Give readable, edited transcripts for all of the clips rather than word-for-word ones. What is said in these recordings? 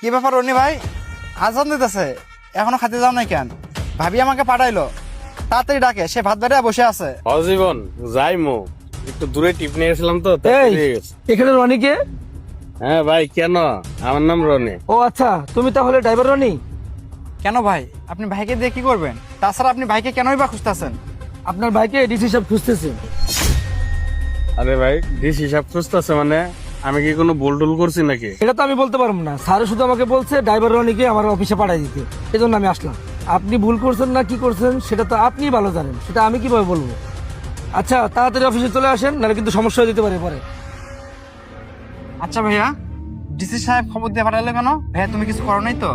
কি ব্যাপার রনি ভাই, আজান দিতেছে এখনো খাতে যাও নাই কেন? ভাবি আমাকে পাঠাইলো, তাড়াতাড়ি ডাকে, সে ভাত বেড়ে বসে আছে। অজীবন যাই মো একটু দূরে টিপ নিয়ে গেছিলাম তো তাই এই বেরিয়ে গেছে। এখানে রনি কে? হ্যাঁ ভাই, কেন? আমার নাম রনি। ও আচ্ছা, তুমি তাহলে ড্রাইভার রনি? কেন ভাই, আপনি ভাইকে দিয়ে কি করবেন? তাছাড়া আপনি ভাইকে কেনই বা খুঁজতেছেন? আপনার ভাইকে ডিসি সাহেব খুঁজতেছে। আরে ভাই, ডিস হিসাব খুঁজতেছে মানে? আমি কি কোনো ভুল টুল করছি নাকি? এটা তো আমি বলতে পারবো না, স্যার শুধু আমাকে বলছে ড্রাইভার রনিকে আমার অফিসে পাঠাই দিতে, এজন্য আমি আসলাম। আপনি ভুল করছেন না কি করছেন সেটা তো আপনিই ভালো জানেন, সেটা আমি কিভাবে বলবো? আচ্ছা তাড়াতাড়ি অফিসে চলে আসেন, নাহলে কিন্তু সমস্যা হয়ে যেতে পারে পরে। আচ্ছা ভাইয়া, ডিসি সাহেব খবর দিয়ে পাঠাইলো কেন? ভাইয়া তুমি কিছু করো নাই তো?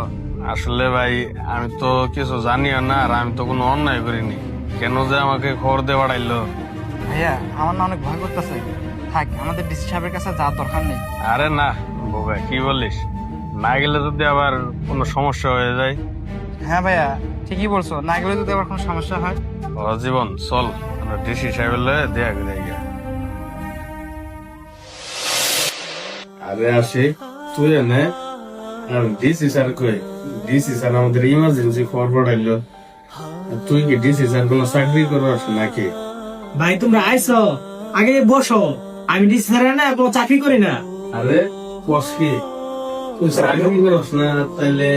আসলে ভাই, আমি তো কিছু জানিও না, আর আমি তো কোনো অন্যায় করিনি। কেন যে আমাকে খবর দিয়ে বাড়াইলো? ভাইয়া আমার না অনেক ভয় করতেছে, থাক আমাদের ডিসি সাহেবের কাছে যাওয়ার দরকার নেই। আরে না বোকা, কি বলিস? না গেলে যদি আবার কোনো সমস্যা হয়ে যায়। হ্যাঁ ভাইয়া ঠিকই বলছো, না গেলে যদি আবার কোনো সমস্যা হয়। জীবন চল, আমরা ডিসি সাহেবের লয়ে দেয়া করে গিয়া। আরে আসি, তুই এনে আর ডিসি স্যার কই? ডিসি স্যার আমাদের ইমার্জেন্সি খবর পাঠাইলো। তুই কি ডিসি স্যার কোনো চাকরি করস নাকি? ভাই তোমরা আইছো, আগে বসো। আমি ডিসি স্যার না কোনো চাকরি করি না। আরে বস কি, তুই চাকরি করস না তাইলে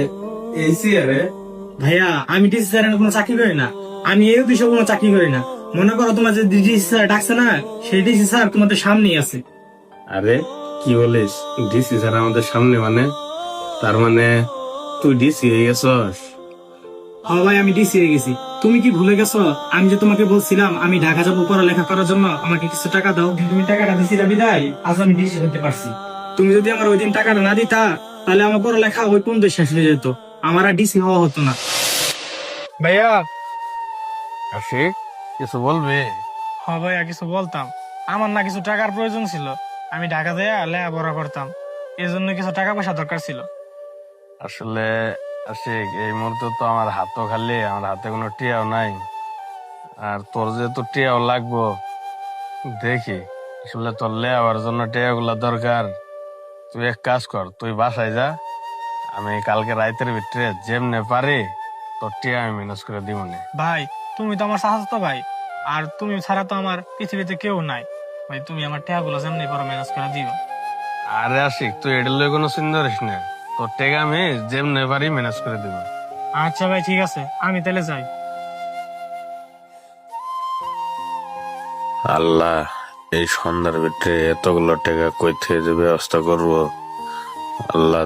এসি? আরে ভাইয়া আমি ডিসি স্যার কোনো চাকরি করি না, আমি এই অফিসে কোনো চাকরি করি না। মনে করো তোমার যে ডিসি স্যার ডাকছে না, সেই ডিসি স্যার তোমাদের সামনেই আছে। আরে কি বলিস, ডিসি স্যার আমাদের সামনে মানে? তার মানে তুই ডিসি হয়ে গেছস? হ্যাঁ ভাই, আমি ডিসি হয়ে গেছি। তুমি কি ভুলে গেছো? আমি যে তোমাকে বলছিলাম আমি ঢাকা যাবো পড়ালেখা করার জন্য, আমাকে কিছু টাকা দাও। কিন্তু তুমি টাকাটা দিছিলা বিদায় আজ আমি ডিসি হতে পারছি। তুমি যদি আমার ওই দিন টাকাটা না দিতা, তাহলে আমার পড়ালেখা ওই পর্যন্ত শেষ হয়ে যেত, আমার আর ডিসি হওয়া হতো না। ভাইয়া। আসি, কিছু বলবি? হ্যাঁ ভাইয়া, কিছু বলতাম। আমার না কিছু টাকার প্রয়োজন ছিল, আমি ঢাকা যেয়ে লেখাপড়া করতাম, এই জন্য কিছু টাকা পয়সা দরকার ছিল। আসলে আশিক, এই মুহূর্তে তো আমার হাতও খালি, আমার হাতে কোনো টিয়াও নাই। আর তোর যেহেতু টিয়াও লাগবো, দেখি আসলে তোর লেওয়ার জন্য টিয়া গুলা দরকার। তুই এক কাজ কর, তুই বাসায় যা, আমি কালকে রাতের ভিতরে যেমনে পারি তোর টিয়া আমি ম্যানেজ করে দিব নে। ভাই তুমি তো আমার চাচাতো ভাই, আর তুমি ছাড়া তো আমার পৃথিবীতে কেউ নাই। ভাই তুমি আমার টাকাগুলো যেমনি পারো ম্যানেজ করে দিও। আরে আশিক, তুই এটার লই কোনো চিন্তা করিস না, তোর টেকা আমি যেমনে পারি ম্যানেজ করে দিব। আচ্ছা ভাই ঠিক আছে, আমি তাহলে যাই। আল্লাহ, এই সন্ধ্যার ভিতরে এতগুলো টাকা কই থেকে যে ব্যবস্থা করবো, আল্লাহ